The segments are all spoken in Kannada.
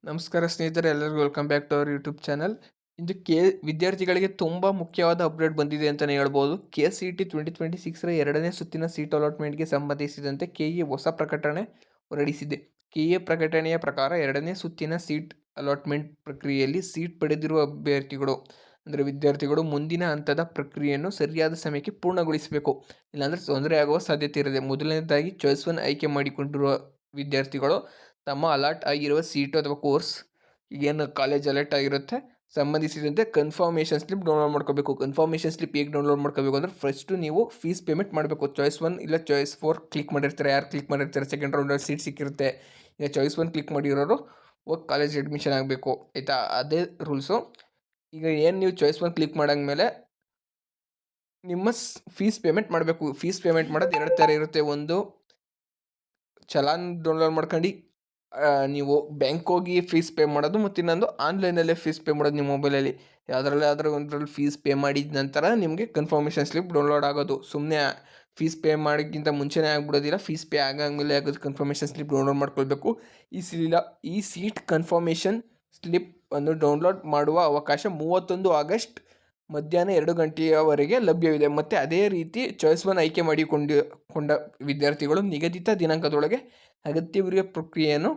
ನಮಸ್ಕಾರ ಸ್ನೇಹಿತರೆ, ಎಲ್ಲರಿಗೂ welcome back to our YouTube channel. ಇಂದು ವಿದ್ಯಾರ್ಥಿಗಳಿಗೆ ತುಂಬ ಮುಖ್ಯವಾದ ಅಪ್ಡೇಟ್ ಬಂದಿದೆ ಅಂತಲೇ ಹೇಳ್ಬೋದು. KCET 2026ರ ಎರಡನೇ ಸುತ್ತಿನ ಸೀಟ್ ಅಲಾಟ್ಮೆಂಟ್ಗೆ ಸಂಬಂಧಿಸಿದಂತೆ KE ಹೊಸ ಪ್ರಕಟಣೆ ಹೊರಡಿಸಿದೆ. KE ಪ್ರಕಟಣೆಯ ಪ್ರಕಾರ ಎರಡನೇ ಸುತ್ತಿನ ಸೀಟ್ ಅಲಾಟ್ಮೆಂಟ್ ಪ್ರಕ್ರಿಯೆಯಲ್ಲಿ ಸೀಟ್ ಪಡೆದಿರುವ ಅಭ್ಯರ್ಥಿಗಳು ಅಂದರೆ ವಿದ್ಯಾರ್ಥಿಗಳು ಮುಂದಿನ ಹಂತದ ಪ್ರಕ್ರಿಯೆಯನ್ನು ಸರಿಯಾದ ಸಮಯಕ್ಕೆ ಪೂರ್ಣಗೊಳಿಸಬೇಕು, ಇಲ್ಲಾಂದರೆ ತೊಂದರೆ ಆಗುವ ಸಾಧ್ಯತೆ ಇರಲಿದೆ. ಮೊದಲನೇದಾಗಿ ಚಾಯ್ಸ್ 1 ಆಯ್ಕೆ ಮಾಡಿಕೊಂಡಿರುವ ವಿದ್ಯಾರ್ಥಿಗಳು ತಮ್ಮ ಅಲಾಟ್ ಆಗಿರುವ ಸೀಟು ಅಥವಾ ಕೋರ್ಸ್ ಏನು ಕಾಲೇಜ್ ಅಲಾಟ್ ಆಗಿರುತ್ತೆ ಸಂಬಂಧಿಸಿದಂತೆ ಕನ್ಫರ್ಮೇಷನ್ ಸ್ಲಿಪ್ ಡೌನ್ಲೋಡ್ ಮಾಡ್ಕೋಬೇಕು. ಕನ್ಫರ್ಮೇಷನ್ ಸ್ಲಿಪ್ ಹೇಗೆ ಡೌನ್ಲೋಡ್ ಮಾಡ್ಕೋಬೇಕು ಅಂದರೆ ಫಸ್ಟು ನೀವು ಫೀಸ್ ಪೇಮೆಂಟ್ ಮಾಡಬೇಕು. ಚಾಯ್ಸ್ 1 ಇಲ್ಲ ಚಾಯ್ಸ್ 4 ಕ್ಲಿಕ್ ಮಾಡಿರ್ತಾರೆ. ಯಾರು ಕ್ಲಿಕ್ ಮಾಡಿರ್ತಾರೆ ಸೆಕೆಂಡ್ ರೌಂಡಲ್ಲಿ ಸೀಟ್ ಸಿಕ್ಕಿರುತ್ತೆ. ಈಗ ಚಾಯ್ಸ್ 1 ಕ್ಲಿಕ್ ಮಾಡಿರೋರು ಹೋಗಿ ಕಾಲೇಜ್ ಅಡ್ಮಿಷನ್ ಆಗಬೇಕು, ಆಯಿತಾ? ಅದೇ ರೂಲ್ಸು. ಈಗ ಏನು ನೀವು ಚಾಯ್ಸ್ 1 ಕ್ಲಿಕ್ ಮಾಡಾದ್ಮೇಲೆ ನಿಮ್ಮ ಫೀಸ್ ಪೇಮೆಂಟ್ ಮಾಡಬೇಕು. ಫೀಸ್ ಪೇಮೆಂಟ್ ಮಾಡೋದು ಎರಡು ಥರ ಇರುತ್ತೆ. ಒಂದು ಚಲಾನ್ ಡೌನ್ಲೋಡ್ ಮಾಡ್ಕೊಂಡು ನೀವು ಬ್ಯಾಂಕ್ ಹೋಗಿ ಫೀಸ್ ಪೇ ಮಾಡೋದು, ಮತ್ತು ಇನ್ನೊಂದು ಆನ್ಲೈನಲ್ಲೇ ಫೀಸ್ ಪೇ ಮಾಡೋದು. ನಿಮ್ಮ ಮೊಬೈಲಲ್ಲಿ ಯಾವುದರಲ್ಲಿ ಒಂದರಲ್ಲಿ ಫೀಸ್ ಪೇ ಮಾಡಿದ ನಂತರ ನಿಮಗೆ ಕನ್ಫರ್ಮೇಷನ್ ಸ್ಲಿಪ್ ಡೌನ್ಲೋಡ್ ಆಗೋದು. ಸುಮ್ಮನೆ ಫೀಸ್ ಪೇ ಮಾಡೋಕ್ಕಿಂತ ಮುಂಚೆನೇ ಆಗಿಬಿಡೋದಿಲ್ಲ, ಫೀಸ್ ಪೇ ಆಗಂಗಮೇಲೆ ಆಗೋದು. ಕನ್ಫರ್ಮೇಷನ್ ಸ್ಲಿಪ್ ಡೌನ್ಲೋಡ್ ಮಾಡ್ಕೊಳ್ಬೇಕು. ಈ ಸೀಟ್ ಕನ್ಫರ್ಮೇಷನ್ ಸ್ಲಿಪ್ ಅನ್ನು ಡೌನ್ಲೋಡ್ ಮಾಡುವ ಅವಕಾಶ 31 ಆಗಸ್ಟ್ ಮಧ್ಯಾಹ್ನ 2 ಗಂಟೆಯವರೆಗೆ ಲಭ್ಯವಿದೆ. ಮತ್ತು ಅದೇ ರೀತಿ ಚಾಯ್ಸ್ 1 ಆಯ್ಕೆ ಮಾಡಿಕೊಂಡ ವಿದ್ಯಾರ್ಥಿಗಳು ನಿಗದಿತ ದಿನಾಂಕದೊಳಗೆ ಅಗತ್ಯವಿರುವ ಪ್ರಕ್ರಿಯೆಯನ್ನು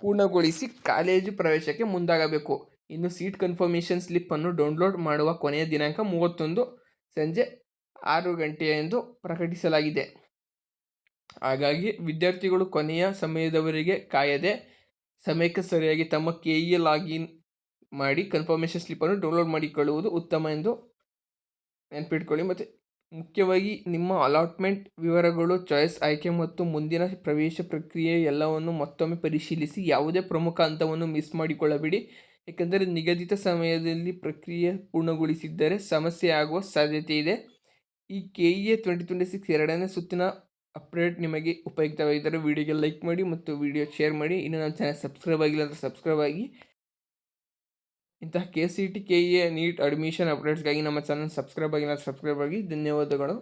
ಪೂರ್ಣಗೊಳಿಸಿ ಕಾಲೇಜು ಪ್ರವೇಶಕ್ಕೆ ಮುಂದಾಗಬೇಕು. ಇನ್ನು ಸೀಟ್ ಕನ್ಫರ್ಮೇಷನ್ ಸ್ಲಿಪ್ಪನ್ನು ಡೌನ್ಲೋಡ್ ಮಾಡುವ ಕೊನೆಯ ದಿನಾಂಕ 31 ಸಂಜೆ 6 ಗಂಟೆ ಎಂದು ಪ್ರಕಟಿಸಲಾಗಿದೆ. ಹಾಗಾಗಿ ವಿದ್ಯಾರ್ಥಿಗಳು ಕೊನೆಯ ಸಮಯದವರೆಗೆ ಕಾಯದೆ ಸಮಯಕ್ಕೆ ಸರಿಯಾಗಿ ತಮ್ಮ KE ಲಾಗಿನ್ ಮಾಡಿ ಕನ್ಫರ್ಮೇಷನ್ ಸ್ಲಿಪ್ಪನ್ನು ಡೌನ್ಲೋಡ್ ಮಾಡಿಕೊಳ್ಳುವುದು ಉತ್ತಮ ಎಂದು ನೆನಪಿಟ್ಕೊಳ್ಳಿ. ಮತ್ತು ಮುಖ್ಯವಾಗಿ ನಿಮ್ಮ ಅಲಾಟ್ಮೆಂಟ್ ವಿವರಗಳು, ಚಾಯ್ಸ್ ಆಯ್ಕೆ ಮತ್ತು ಮುಂದಿನ ಪ್ರವೇಶ ಪ್ರಕ್ರಿಯೆ ಎಲ್ಲವನ್ನು ಮತ್ತೊಮ್ಮೆ ಪರಿಶೀಲಿಸಿ. ಯಾವುದೇ ಪ್ರಮುಖ ಹಂತವನ್ನು ಮಿಸ್ ಮಾಡಿಕೊಳ್ಳಬೇಡಿ, ಏಕೆಂದರೆ ನಿಗದಿತ ಸಮಯದಲ್ಲಿ ಪ್ರಕ್ರಿಯೆ ಪೂರ್ಣಗೊಳಿಸಿದ್ದರೆ ಸಮಸ್ಯೆ ಆಗುವ ಸಾಧ್ಯತೆ ಇದೆ. ಈ KE 2026 ಎರಡನೇ ಸುತ್ತಿನ ಅಪ್ಡೇಟ್ ನಿಮಗೆ ಉಪಯುಕ್ತವಾಗಿದ್ದರೆ ವಿಡಿಯೋಗೆ ಲೈಕ್ ಮಾಡಿ ಮತ್ತು ವಿಡಿಯೋ ಶೇರ್ ಮಾಡಿ. ಇನ್ನು ನನ್ನ ಚಾನಲ್ ಸಬ್ಸ್ಕ್ರೈಬ್ ಆಗಿಲ್ಲ ಅಂದರೆ ಸಬ್ಸ್ಕ್ರೈಬ್ ಆಗಿ. ಇಂತಹ KCET KE ನೀಟ್ ಅಡ್ಮಿಷನ್ ಅಪ್ಡೇಟ್ಸ್ಗಾಗಿ ನಮ್ಮ ಚಾನಲ್ ಸಬ್ಸ್ಕ್ರೈಬ್ ಆಗಿಲ್ಲ ಸಬ್ಸ್ಕ್ರೈಬ್ ಆಗಿ. ಧನ್ಯವಾದಗಳು.